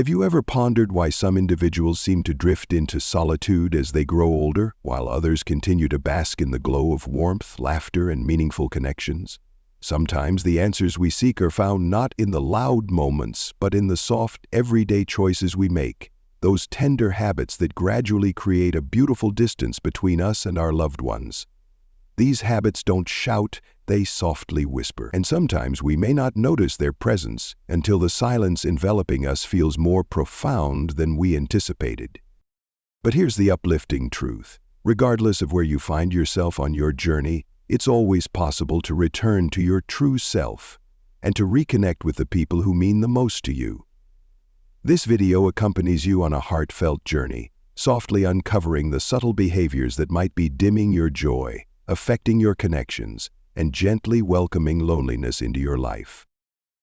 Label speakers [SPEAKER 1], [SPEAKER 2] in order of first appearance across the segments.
[SPEAKER 1] Have you ever pondered why some individuals seem to drift into solitude as they grow older, while others continue to bask in the glow of warmth, laughter, and meaningful connections? Sometimes the answers we seek are found not in the loud moments, but in the soft, everyday choices we make, those tender habits that gradually create a beautiful distance between us and our loved ones. These habits don't shout, they softly whisper, and sometimes we may not notice their presence until the silence enveloping us feels more profound than we anticipated. But here's the uplifting truth. Regardless of where you find yourself on your journey, it's always possible to return to your true self and to reconnect with the people who mean the most to you. This video accompanies you on a heartfelt journey, softly uncovering the subtle behaviors that might be dimming your joy, affecting your connections, and gently welcoming loneliness into your life.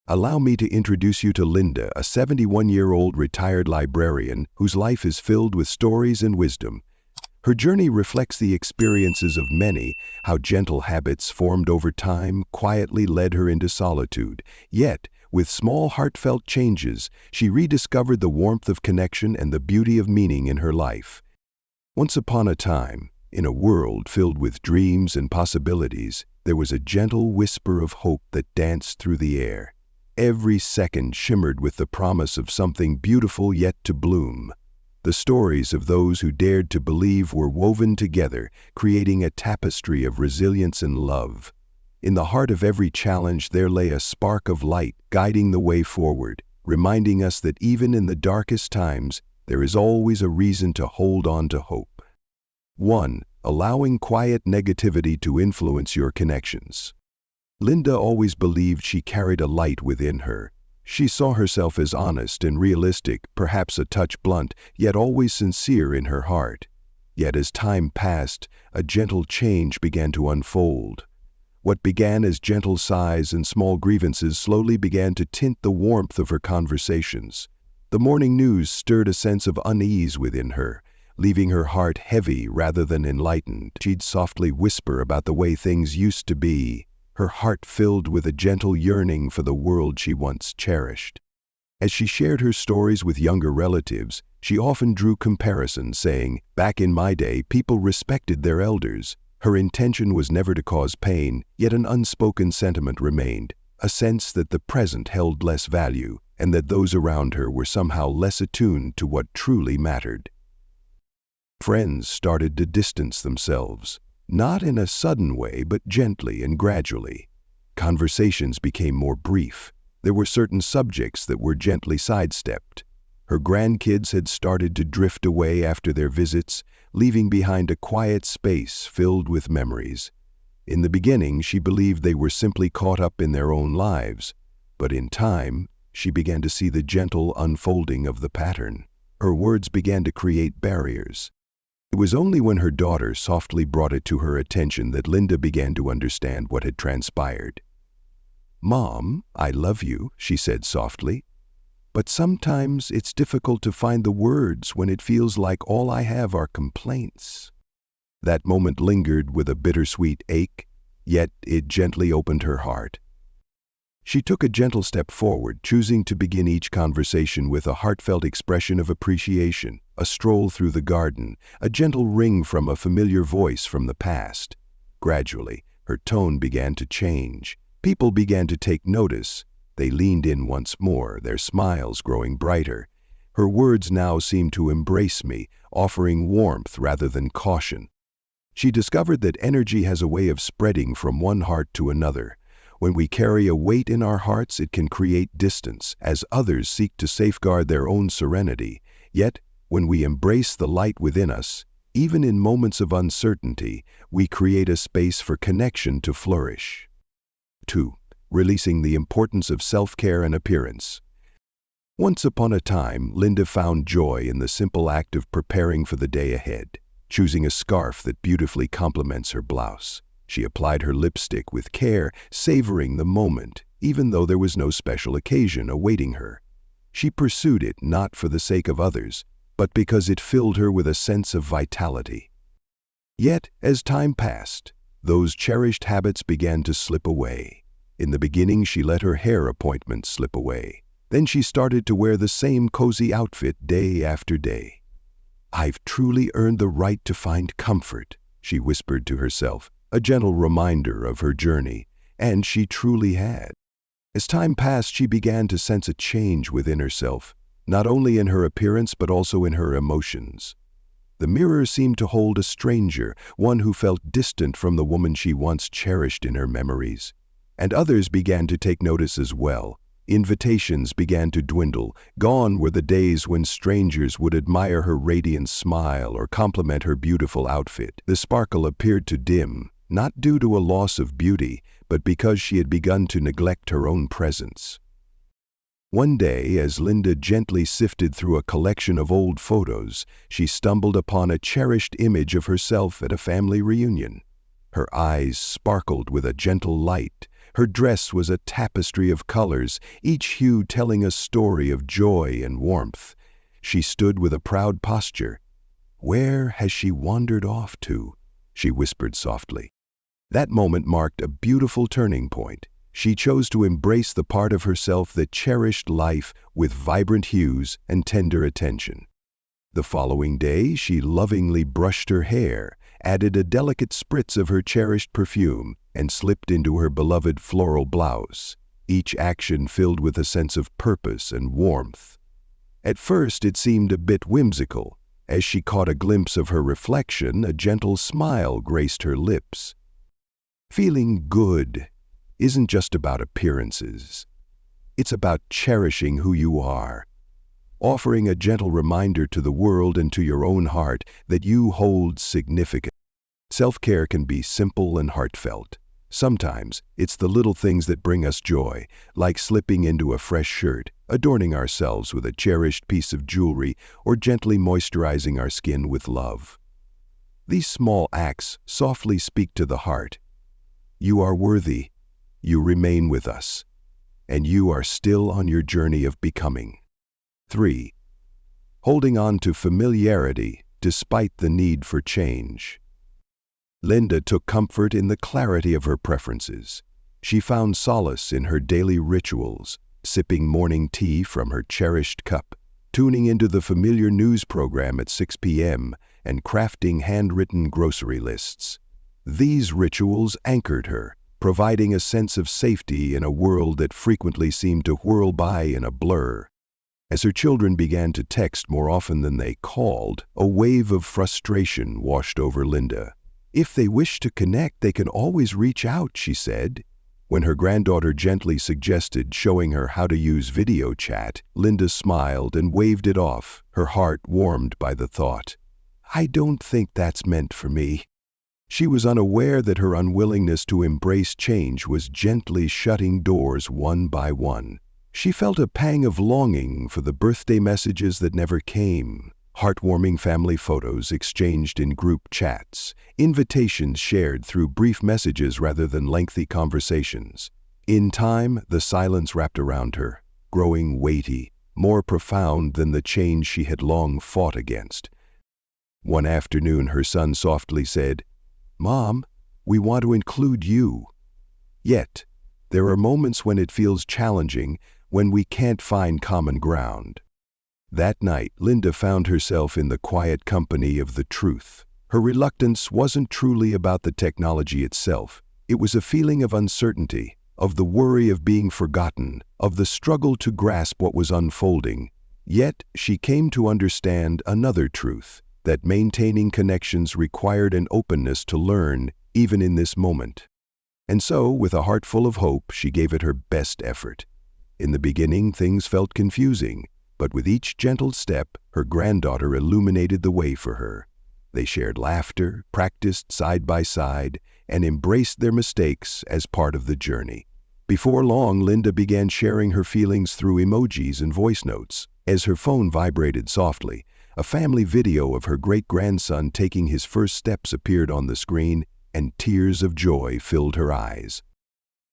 [SPEAKER 1] Allow me to introduce you to Linda, a 71-year-old retired librarian whose life is filled with stories and wisdom. Her journey reflects the experiences of many, how gentle habits formed over time quietly led her into solitude. Yet, with small heartfelt changes, she rediscovered the warmth of connection and the beauty of meaning in her life. Once upon a time, in a world filled with dreams and possibilities, there was a gentle whisper of hope that danced through the air. Every second shimmered with the promise of something beautiful yet to bloom. The stories of those who dared to believe were woven together, creating a tapestry of resilience and love. In the heart of every challenge there lay a spark of light guiding the way forward, reminding us that even in the darkest times, there is always a reason to hold on to hope. 1. Allowing quiet negativity to influence your connections. Linda always believed she carried a light within her. She saw herself as honest and realistic, perhaps a touch blunt, yet always sincere in her heart. Yet as time passed, a gentle change began to unfold. What began as gentle sighs and small grievances slowly began to tint the warmth of her conversations. The morning news stirred a sense of unease within her, leaving her heart heavy rather than enlightened. She'd softly whisper about the way things used to be, her heart filled with a gentle yearning for the world she once cherished. As she shared her stories with younger relatives, she often drew comparisons, saying, "Back in my day, people respected their elders." Her intention was never to cause pain, yet an unspoken sentiment remained, a sense that the present held less value, and that those around her were somehow less attuned to what truly mattered. Friends started to distance themselves, not in a sudden way, but gently and gradually. Conversations became more brief. There were certain subjects that were gently sidestepped. Her grandkids had started to drift away after their visits, leaving behind a quiet space filled with memories. In the beginning, she believed they were simply caught up in their own lives, but in time, she began to see the gentle unfolding of the pattern. Her words began to create barriers. It was only when her daughter softly brought it to her attention that Linda began to understand what had transpired. "Mom, I love you," she said softly, "but sometimes it's difficult to find the words when it feels like all I have are complaints." That moment lingered with a bittersweet ache, yet it gently opened her heart. She took a gentle step forward, choosing to begin each conversation with a heartfelt expression of appreciation, a stroll through the garden, a gentle ring from a familiar voice from the past. Gradually, her tone began to change. People began to take notice. They leaned in once more, their smiles growing brighter. Her words now seemed to embrace me, offering warmth rather than caution. She discovered that energy has a way of spreading from one heart to another. When we carry a weight in our hearts, it can create distance, as others seek to safeguard their own serenity. Yet, when we embrace the light within us, even in moments of uncertainty, we create a space for connection to flourish. 2. Releasing the importance of self-care and appearance. Once upon a time, Linda found joy in the simple act of preparing for the day ahead, choosing a scarf that beautifully complements her blouse. She applied her lipstick with care, savoring the moment, even though there was no special occasion awaiting her. She pursued it not for the sake of others, but because it filled her with a sense of vitality. Yet, as time passed, those cherished habits began to slip away. In the beginning, she let her hair appointments slip away. Then she started to wear the same cozy outfit day after day. "I've truly earned the right to find comfort," she whispered to herself, a gentle reminder of her journey, and she truly had. As time passed, she began to sense a change within herself, not only in her appearance but also in her emotions. The mirror seemed to hold a stranger, one who felt distant from the woman she once cherished in her memories. And others began to take notice as well. Invitations began to dwindle. Gone were the days when strangers would admire her radiant smile or compliment her beautiful outfit. The sparkle appeared to dim, not due to a loss of beauty, but because she had begun to neglect her own presence. One day, as Linda gently sifted through a collection of old photos, she stumbled upon a cherished image of herself at a family reunion. Her eyes sparkled with a gentle light. Her dress was a tapestry of colors, each hue telling a story of joy and warmth. She stood with a proud posture. "Where has she wandered off to?" she whispered softly. That moment marked a beautiful turning point. She chose to embrace the part of herself that cherished life with vibrant hues and tender attention. The following day, she lovingly brushed her hair, added a delicate spritz of her cherished perfume, and slipped into her beloved floral blouse, each action filled with a sense of purpose and warmth. At first, it seemed a bit whimsical. As she caught a glimpse of her reflection, a gentle smile graced her lips. Feeling good isn't just about appearances. It's about cherishing who you are, offering a gentle reminder to the world and to your own heart that you hold significance. Self-care can be simple and heartfelt. Sometimes it's the little things that bring us joy, like slipping into a fresh shirt, adorning ourselves with a cherished piece of jewelry, or gently moisturizing our skin with love. These small acts softly speak to the heart. You are worthy, you remain with us, and you are still on your journey of becoming. 3. Holding on to familiarity despite the need for change. Linda took comfort in the clarity of her preferences. She found solace in her daily rituals, sipping morning tea from her cherished cup, tuning into the familiar news program at 6 p.m., and crafting handwritten grocery lists. These rituals anchored her, providing a sense of safety in a world that frequently seemed to whirl by in a blur. As her children began to text more often than they called, a wave of frustration washed over Linda. "If they wish to connect, they can always reach out," she said. When her granddaughter gently suggested showing her how to use video chat, Linda smiled and waved it off, her heart warmed by the thought. "I don't think that's meant for me." She was unaware that her unwillingness to embrace change was gently shutting doors one by one. She felt a pang of longing for the birthday messages that never came, heartwarming family photos exchanged in group chats, invitations shared through brief messages rather than lengthy conversations. In time, the silence wrapped around her, growing weighty, more profound than the change she had long fought against. One afternoon, her son softly said, "Mom, we want to include you." Yet, there are moments when it feels challenging, when we can't find common ground. That night, Linda found herself in the quiet company of the truth. Her reluctance wasn't truly about the technology itself. It was a feeling of uncertainty, of the worry of being forgotten, of the struggle to grasp what was unfolding. Yet, she came to understand another truth, that maintaining connections required an openness to learn, even in this moment. And so, with a heart full of hope, she gave it her best effort. In the beginning, things felt confusing, but with each gentle step, her granddaughter illuminated the way for her. They shared laughter, practiced side by side, and embraced their mistakes as part of the journey. Before long, Linda began sharing her feelings through emojis and voice notes. As her phone vibrated softly, a family video of her great-grandson taking his first steps appeared on the screen, and tears of joy filled her eyes.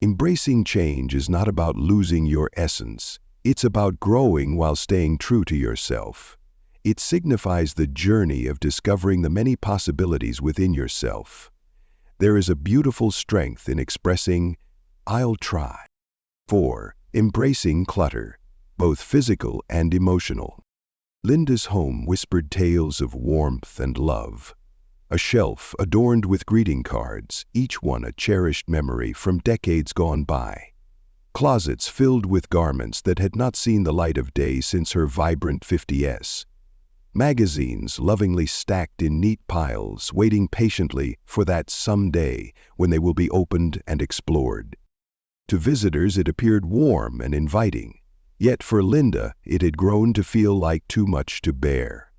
[SPEAKER 1] Embracing change is not about losing your essence. It's about growing while staying true to yourself. It signifies the journey of discovering the many possibilities within yourself. There is a beautiful strength in expressing, "I'll try." 4. Embracing clutter. both physical and emotional. Linda's home whispered tales of warmth and love. A shelf adorned with greeting cards, each one a cherished memory from decades gone by. Closets filled with garments that had not seen the light of day since her vibrant 50s. Magazines lovingly stacked in neat piles, waiting patiently for that someday when they will be opened and explored. To visitors it appeared warm and inviting, yet for Linda it had grown to feel like too much to bear.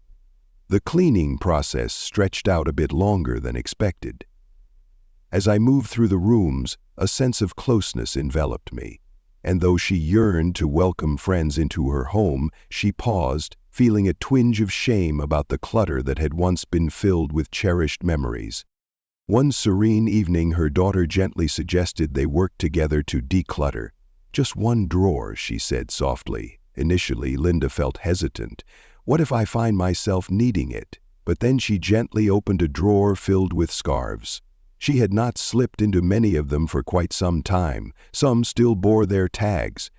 [SPEAKER 1] The cleaning process stretched out a bit longer than expected. As I moved through the rooms, a sense of closeness enveloped me, and though she yearned to welcome friends into her home, she paused, feeling a twinge of shame about the clutter that had once been filled with cherished memories. One serene evening, her daughter gently suggested they work together to declutter. "Just one drawer," she said softly. Initially, Linda felt hesitant. What if I find myself needing it? But then she gently opened a drawer filled with scarves. She had not slipped into many of them for quite some time. Some still bore their tags.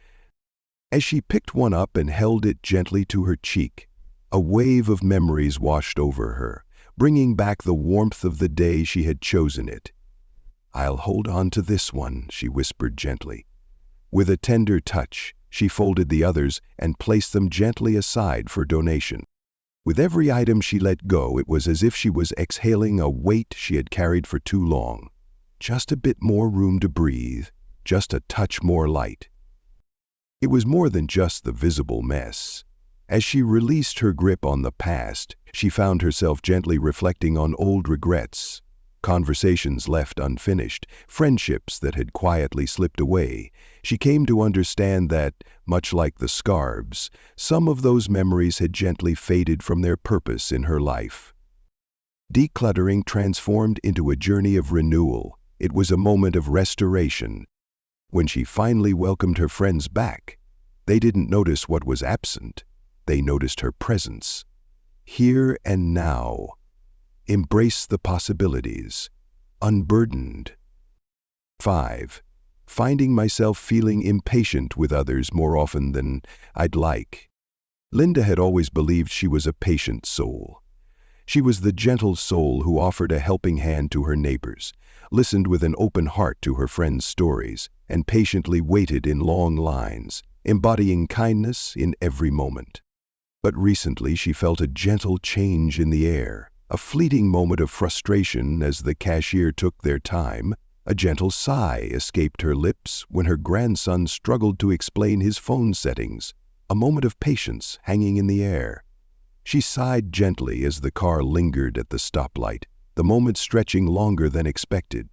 [SPEAKER 1] As she picked one up and held it gently to her cheek, a wave of memories washed over her, bringing back the warmth of the day she had chosen it. "I'll hold on to this one," she whispered gently. With a tender touch, she folded the others and placed them gently aside for donation. With every item she let go, it was as if she was exhaling a weight she had carried for too long. Just a bit more room to breathe, just a touch more light. It was more than just the visible mess. As she released her grip on the past, she found herself gently reflecting on old regrets, conversations left unfinished, friendships that had quietly slipped away. She came to understand that, much like the scarves, some of those memories had gently faded from their purpose in her life. Decluttering transformed into a journey of renewal. It was a moment of restoration. When she finally welcomed her friends back, they didn't notice what was absent. They noticed her presence. Here and now. Embrace the possibilities. Unburdened. 5. Finding myself feeling impatient with others more often than I'd like. Linda had always believed she was a patient soul. She was the gentle soul who offered a helping hand to her neighbors, listened with an open heart to her friends' stories, and patiently waited in long lines, embodying kindness in every moment. But recently she felt a gentle change in the air, a fleeting moment of frustration as the cashier took their time. A gentle sigh escaped her lips when her grandson struggled to explain his phone settings, a moment of patience hanging in the air. She sighed gently as the car lingered at the stoplight, the moment stretching longer than expected.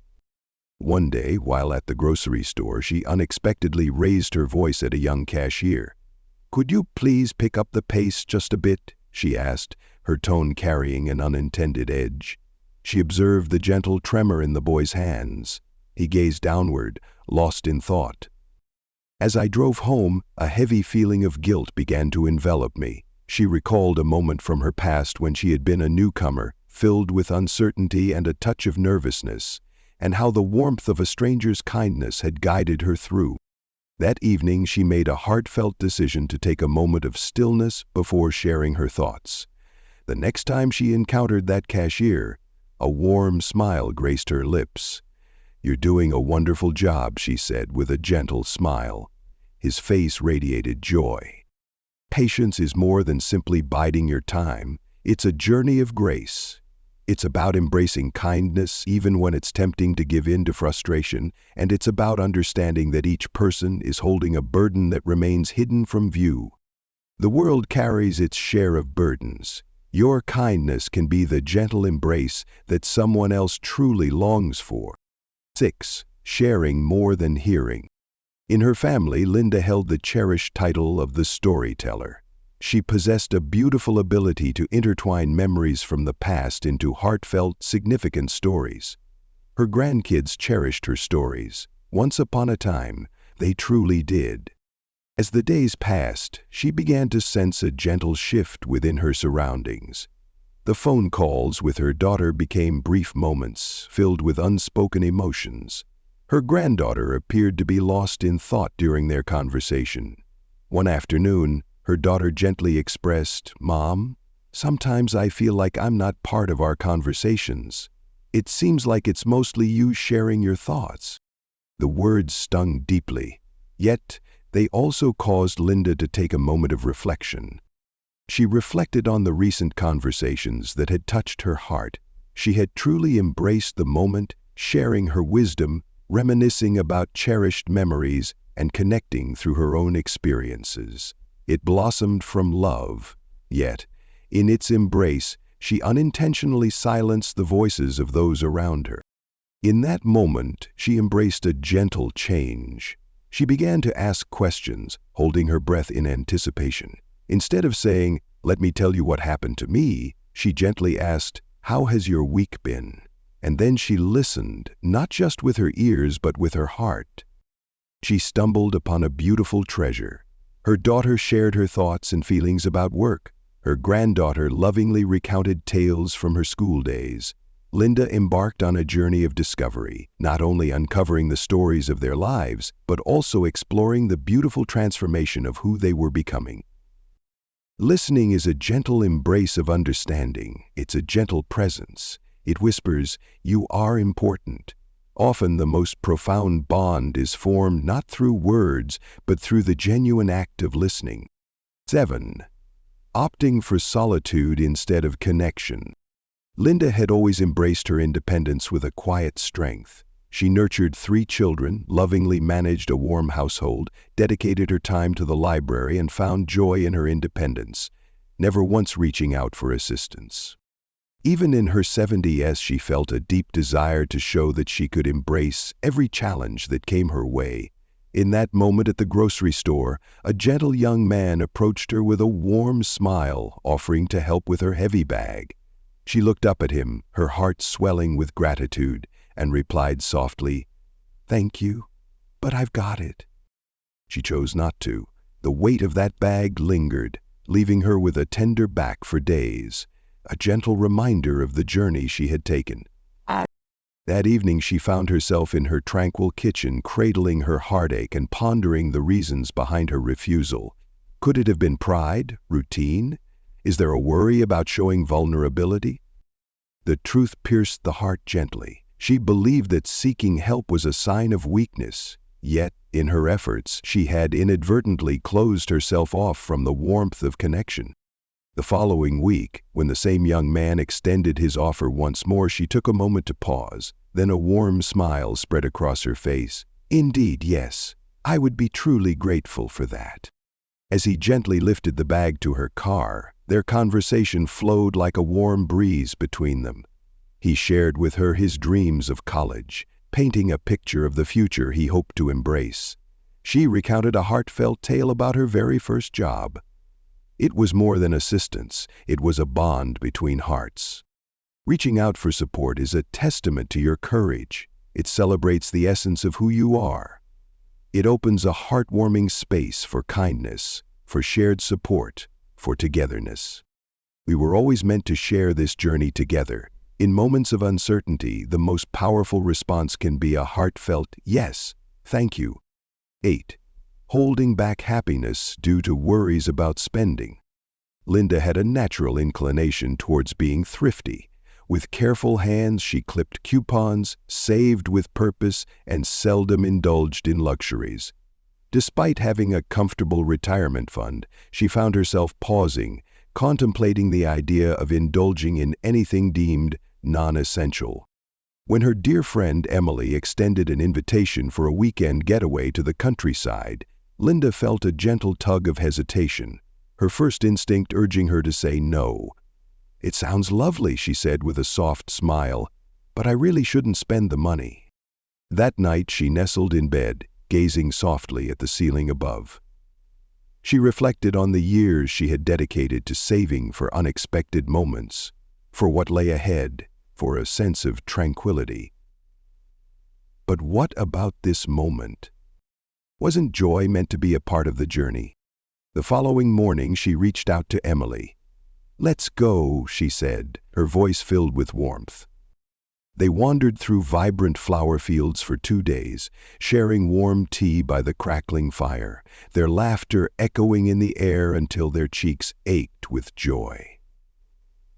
[SPEAKER 1] One day, while at the grocery store, she unexpectedly raised her voice at a young cashier. "Could you please pick up the pace just a bit?" she asked, her tone carrying an unintended edge. She observed the gentle tremor in the boy's hands. He gazed downward, lost in thought. As I drove home, a heavy feeling of guilt began to envelop me. She recalled a moment from her past when she had been a newcomer, filled with uncertainty and a touch of nervousness, and how the warmth of a stranger's kindness had guided her through. That evening she made a heartfelt decision to take a moment of stillness before sharing her thoughts. The next time she encountered that cashier, a warm smile graced her lips. "You're doing a wonderful job," she said with a gentle smile. His face radiated joy. Patience is more than simply biding your time. It's a journey of grace. It's about embracing kindness even when it's tempting to give in to frustration, and it's about understanding that each person is holding a burden that remains hidden from view. The world carries its share of burdens. Your kindness can be the gentle embrace that someone else truly longs for. 6. Sharing more than hearing. In her family, Linda held the cherished title of the storyteller. She possessed a beautiful ability to intertwine memories from the past into heartfelt, significant stories. Her grandkids cherished her stories. Once upon a time, they truly did. As the days passed, she began to sense a gentle shift within her surroundings. The phone calls with her daughter became brief moments, filled with unspoken emotions. Her granddaughter appeared to be lost in thought during their conversation. One afternoon, her daughter gently expressed, "Mom, sometimes I feel like I'm not part of our conversations. It seems like it's mostly you sharing your thoughts." The words stung deeply, yet they also caused Linda to take a moment of reflection. She reflected on the recent conversations that had touched her heart. She had truly embraced the moment, sharing her wisdom, reminiscing about cherished memories, and connecting through her own experiences. It blossomed from love, yet, in its embrace, she unintentionally silenced the voices of those around her. In that moment, she embraced a gentle change. She began to ask questions, holding her breath in anticipation. Instead of saying, "Let me tell you what happened to me," she gently asked, "How has your week been?" And then she listened, not just with her ears but with her heart. She stumbled upon a beautiful treasure. Her daughter shared her thoughts and feelings about work. Her granddaughter lovingly recounted tales from her school days. Linda embarked on a journey of discovery, not only uncovering the stories of their lives, but also exploring the beautiful transformation of who they were becoming. Listening is a gentle embrace of understanding. It's a gentle presence. It whispers, "You are important." Often the most profound bond is formed not through words, but through the genuine act of listening. 7. Opting for solitude instead of connection. Linda had always embraced her independence with a quiet strength. She nurtured 3 children, lovingly managed a warm household, dedicated her time to the library, and found joy in her independence, never once reaching out for assistance. Even in her 70s, she felt a deep desire to show that she could embrace every challenge that came her way. In that moment at the grocery store, a gentle young man approached her with a warm smile, offering to help with her heavy bag. She looked up at him, her heart swelling with gratitude, and replied softly, "Thank you, but I've got it." She chose not to. The weight of that bag lingered, leaving her with a tender back for days, a gentle reminder of the journey she had taken. That evening she found herself in her tranquil kitchen, cradling her heartache and pondering the reasons behind her refusal. Could it have been pride? Routine? Is there a worry about showing vulnerability? The truth pierced the heart gently. She believed that seeking help was a sign of weakness, yet, in her efforts, she had inadvertently closed herself off from the warmth of connection. The following week, when the same young man extended his offer once more, she took a moment to pause. Then a warm smile spread across her face. "Indeed, yes, I would be truly grateful for that." As he gently lifted the bag to her car, their conversation flowed like a warm breeze between them. He shared with her his dreams of college, painting a picture of the future he hoped to embrace. She recounted a heartfelt tale about her very first job. It was more than assistance, it was a bond between hearts. Reaching out for support is a testament to your courage. It celebrates the essence of who you are. It opens a heartwarming space for kindness, for shared support, for togetherness. We were always meant to share this journey together. In moments of uncertainty, the most powerful response can be a heartfelt, "Yes, thank you." 8. Holding back happiness due to worries about spending. Linda had a natural inclination towards being thrifty. With careful hands, she clipped coupons, saved with purpose, and seldom indulged in luxuries. Despite having a comfortable retirement fund, she found herself pausing, contemplating the idea of indulging in anything deemed non-essential. When her dear friend Emily extended an invitation for a weekend getaway to the countryside, Linda felt a gentle tug of hesitation, her first instinct urging her to say no. "It sounds lovely," she said with a soft smile, "but I really shouldn't spend the money." That night she nestled in bed, gazing softly at the ceiling above. She reflected on the years she had dedicated to saving for unexpected moments, for what lay ahead, for a sense of tranquility. But what about this moment? Wasn't joy meant to be a part of the journey? The following morning she reached out to Emily. "Let's go," she said, her voice filled with warmth. They wandered through vibrant flower fields for 2 days, sharing warm tea by the crackling fire, their laughter echoing in the air until their cheeks ached with joy.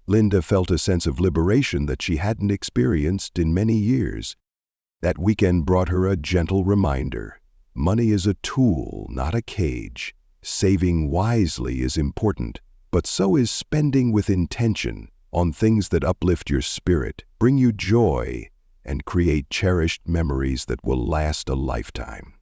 [SPEAKER 1] Linda felt a sense of liberation that she hadn't experienced in many years. That weekend brought her a gentle reminder. Money is a tool, not a cage. Saving wisely is important, but so is spending with intention on things that uplift your spirit, bring you joy, and create cherished memories that will last a lifetime.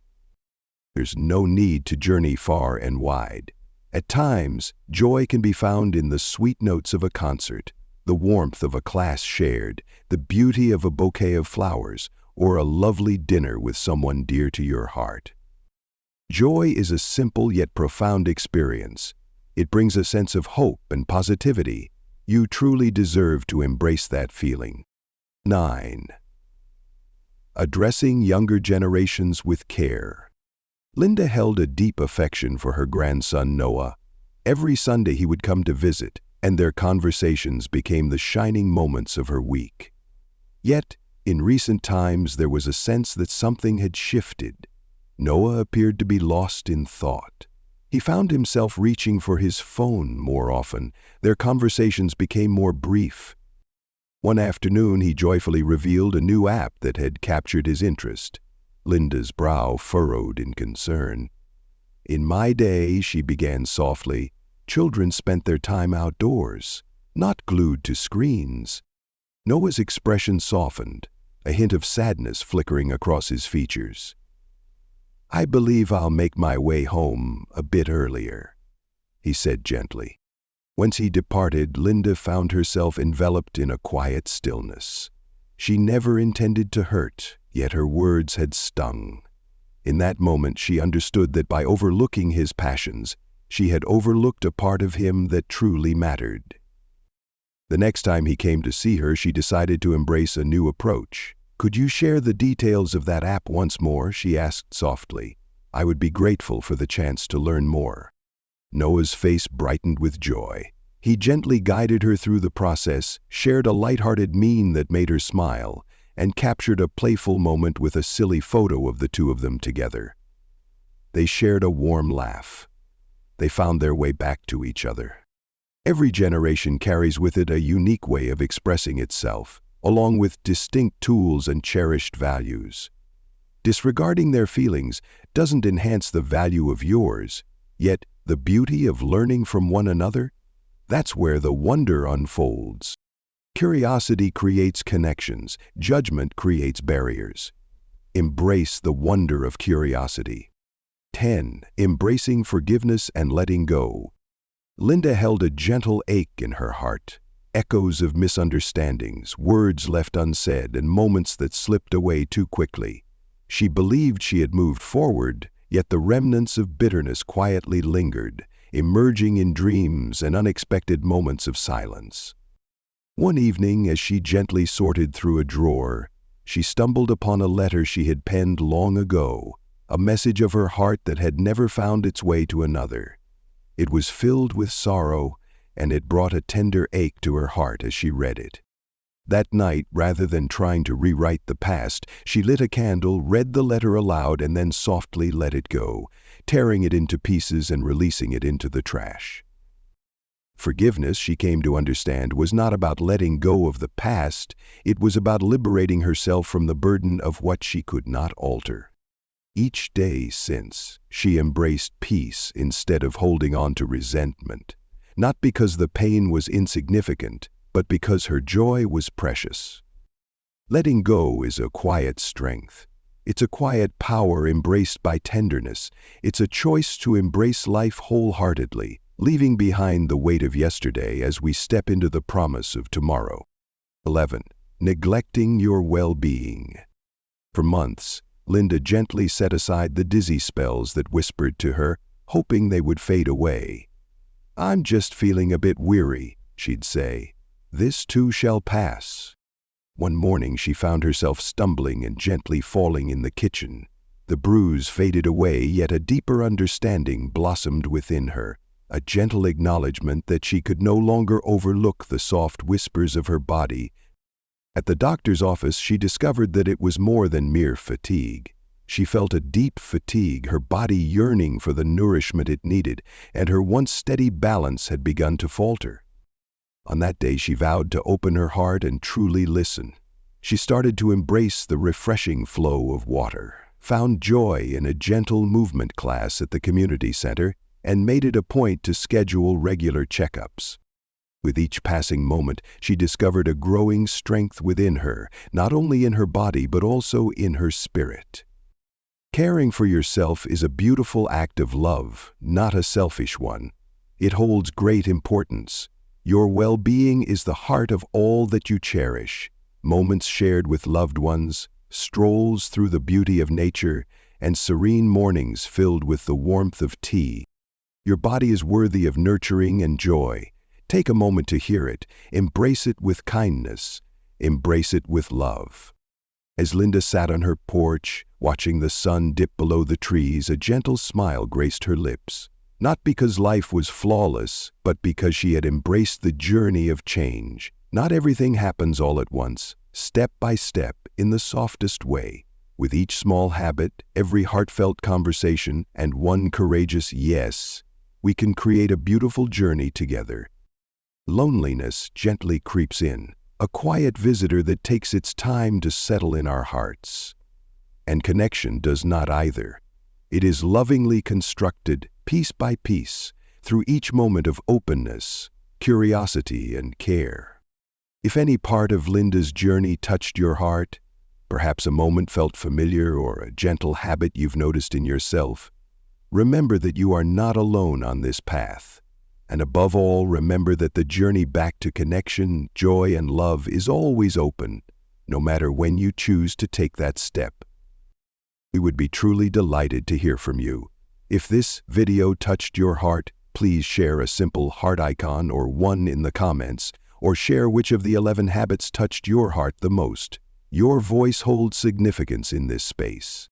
[SPEAKER 1] There's no need to journey far and wide. At times, joy can be found in the sweet notes of a concert, the warmth of a class shared, the beauty of a bouquet of flowers, or a lovely dinner with someone dear to your heart. Joy is a simple yet profound experience. It brings a sense of hope and positivity. You truly deserve to embrace that feeling. 9. Addressing younger generations with care. Linda held a deep affection for her grandson Noah. Every Sunday he would come to visit, and their conversations became the shining moments of her week. Yet, in recent times there was a sense that something had shifted. Noah appeared to be lost in thought. He found himself reaching for his phone more often. Their conversations became more brief. One afternoon, he joyfully revealed a new app that had captured his interest. Linda's brow furrowed in concern. "In my day," she began softly, "children spent their time outdoors, not glued to screens." Noah's expression softened, a hint of sadness flickering across his features. "I believe I'll make my way home a bit earlier," he said gently. Once he departed, Linda found herself enveloped in a quiet stillness. She never intended to hurt, yet her words had stung. In that moment, she understood that by overlooking his passions, she had overlooked a part of him that truly mattered. The next time he came to see her, she decided to embrace a new approach. "Could you share the details of that app once more?" she asked softly. "I would be grateful for the chance to learn more." Noah's face brightened with joy. He gently guided her through the process, shared a light-hearted meme that made her smile, and captured a playful moment with a silly photo of the two of them together. They shared a warm laugh. They found their way back to each other. Every generation carries with it a unique way of expressing itself, along with distinct tools and cherished values. Disregarding their feelings doesn't enhance the value of yours, yet the beauty of learning from one another, that's where the wonder unfolds. Curiosity creates connections, judgment creates barriers. Embrace the wonder of curiosity. 10. Embracing forgiveness and letting go. Linda held a gentle ache in her heart. Echoes of misunderstandings, words left unsaid, and moments that slipped away too quickly. She believed she had moved forward, yet the remnants of bitterness quietly lingered, emerging in dreams and unexpected moments of silence. One evening, as she gently sorted through a drawer, she stumbled upon a letter she had penned long ago, a message of her heart that had never found its way to another. It was filled with sorrow, and it brought a tender ache to her heart as she read it. That night, rather than trying to rewrite the past, she lit a candle, read the letter aloud, and then softly let it go, tearing it into pieces and releasing it into the trash. Forgiveness, she came to understand, was not about letting go of the past. It was about liberating herself from the burden of what she could not alter. Each day since, she embraced peace instead of holding on to resentment. Not because the pain was insignificant, but because her joy was precious. Letting go is a quiet strength. It's a quiet power embraced by tenderness. It's a choice to embrace life wholeheartedly, leaving behind the weight of yesterday as we step into the promise of tomorrow. 11. Neglecting your well-being. For months, Linda gently set aside the dizzy spells that whispered to her, hoping they would fade away. "I'm just feeling a bit weary," she'd say. "This too shall pass." One morning she found herself stumbling and gently falling in the kitchen. The bruise faded away, yet a deeper understanding blossomed within her, a gentle acknowledgement that she could no longer overlook the soft whispers of her body. At the doctor's office, she discovered that it was more than mere fatigue. She felt a deep fatigue, her body yearning for the nourishment it needed, and her once steady balance had begun to falter. On that day, she vowed to open her heart and truly listen. She started to embrace the refreshing flow of water, found joy in a gentle movement class at the community center, and made it a point to schedule regular checkups. With each passing moment, she discovered a growing strength within her, not only in her body but also in her spirit. Caring for yourself is a beautiful act of love, not a selfish one. It holds great importance. Your well-being is the heart of all that you cherish. Moments shared with loved ones, strolls through the beauty of nature, and serene mornings filled with the warmth of tea. Your body is worthy of nurturing and joy. Take a moment to hear it. Embrace it with kindness. Embrace it with love. As Linda sat on her porch, watching the sun dip below the trees, a gentle smile graced her lips. Not because life was flawless, but because she had embraced the journey of change. Not everything happens all at once, step by step, in the softest way. With each small habit, every heartfelt conversation, and one courageous yes, we can create a beautiful journey together. Loneliness gently creeps in, a quiet visitor that takes its time to settle in our hearts. And connection does not either. It is lovingly constructed, piece by piece, through each moment of openness, curiosity, and care. If any part of Linda's journey touched your heart, perhaps a moment felt familiar or a gentle habit you've noticed in yourself, remember that you are not alone on this path. And above all, remember that the journey back to connection, joy, and love is always open, no matter when you choose to take that step. We would be truly delighted to hear from you. If this video touched your heart, please share a simple heart icon or one in the comments, or share which of the 11 habits touched your heart the most. Your voice holds significance in this space.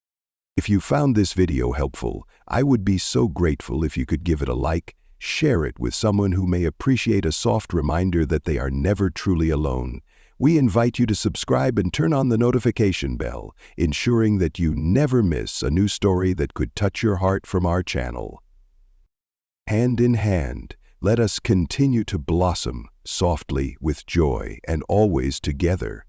[SPEAKER 1] If you found this video helpful, I would be so grateful if you could give it a like, share it with someone who may appreciate a soft reminder that they are never truly alone. We invite you to subscribe and turn on the notification bell, ensuring that you never miss a new story that could touch your heart from our channel. Hand in hand, let us continue to blossom softly with joy and always together.